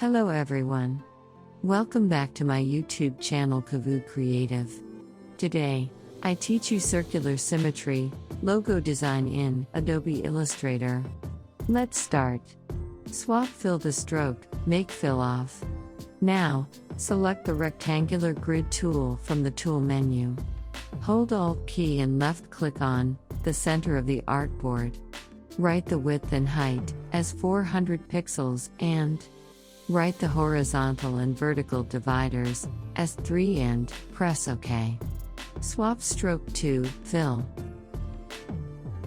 Hello everyone. Welcome back to my YouTube channel KavuCreative. Today, I teach you circular symmetry, logo design in Adobe Illustrator. Let's start. Swap fill to stroke, make fill off. Now, select the rectangular grid tool from the tool menu. Hold Alt key and left click on the center of the artboard. Write the width and height as 400 pixels and write the horizontal and vertical dividers as 3 and press OK. Swap stroke to fill.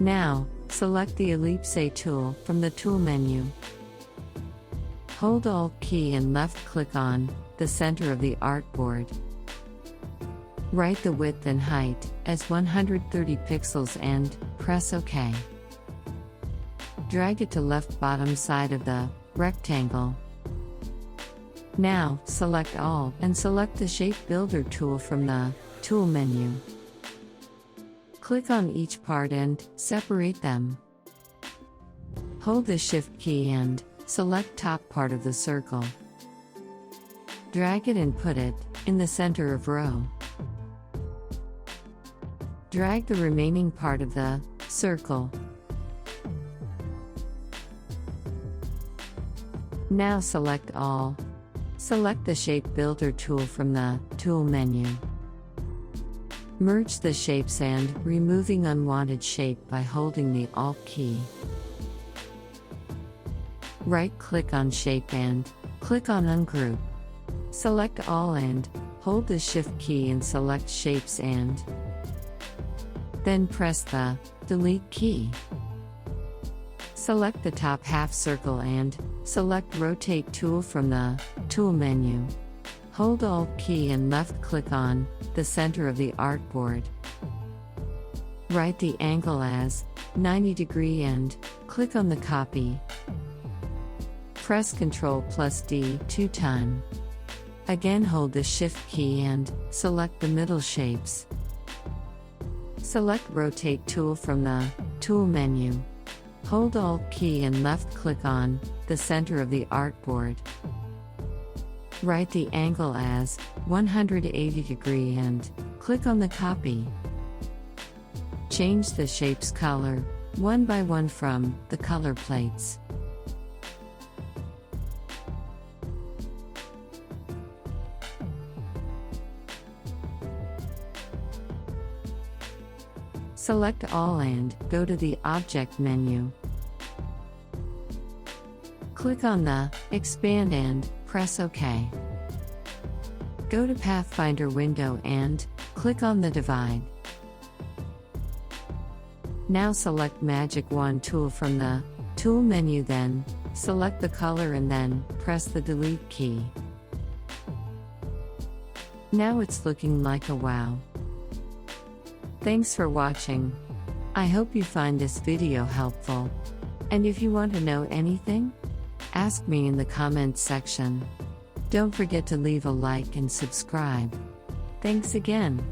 Now, select the ellipse tool from the tool menu. Hold Alt key and left click on the center of the artboard. Write the width and height as 130 pixels and press OK. Drag it to left bottom side of the rectangle. Now, select all and select the Shape Builder tool from the tool menu. Click on each part and separate them. Hold the Shift key and select top part of the circle. Drag it and put it in the center of row. Drag the remaining part of the circle. Now select all. Select the Shape Builder tool from the tool menu. Merge the shapes and removing unwanted shape by holding the Alt key. Right-click on Shape and click on Ungroup. Select all and hold the Shift key and select Shapes and then press the Delete key. Select the top half circle and select Rotate tool from the tool menu. Hold Alt key and left click on the center of the artboard. Write the angle as 90 degree and click on the copy. Press Ctrl+D 2 times. Again hold the Shift key and select the middle shapes. Select Rotate tool from the tool menu. Hold Alt key and left click on the center of the artboard. Write the angle as 180 degree and click on the copy. Change the shape's color one by one from the color plates. Select all and go to the Object menu. Click on the Expand and press OK. Go to Pathfinder window and click on the Divide. Now select Magic Wand tool from the tool menu, then select the color and then press the Delete key. Now it's looking like a wow. Thanks for watching. I hope you find this video helpful. And if you want to know anything, ask me in the comments section. Don't forget to leave a like and subscribe. Thanks again.